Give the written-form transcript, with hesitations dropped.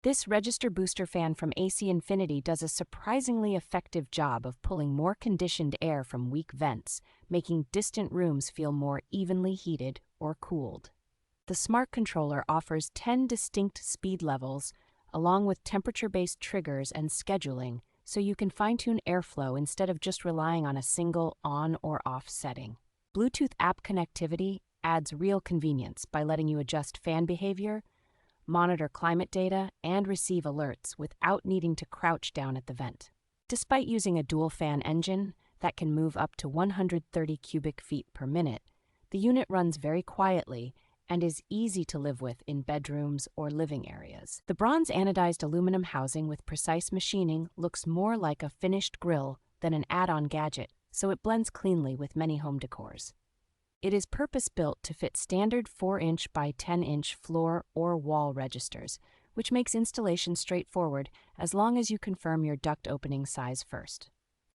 This register booster fan from AC Infinity does a surprisingly effective job of pulling more conditioned air from weak vents, making distant rooms feel more evenly heated or cooled. The smart controller offers 10 distinct speed levels, along with temperature-based triggers and scheduling, so you can fine-tune airflow instead of just relying on a single on or off setting. Bluetooth app connectivity adds real convenience by letting you adjust fan behavior, monitor climate data, and receive alerts without needing to crouch down at the vent. Despite using a dual-fan engine that can move up to 130 cubic feet per minute, the unit runs very quietly and is easy to live with in bedrooms or living areas. The bronze anodized aluminum housing with precise machining looks more like a finished grill than an add-on gadget, so it blends cleanly with many home decors. It is purpose-built to fit standard 4-inch by 10-inch floor or wall registers, which makes installation straightforward as long as you confirm your duct opening size first.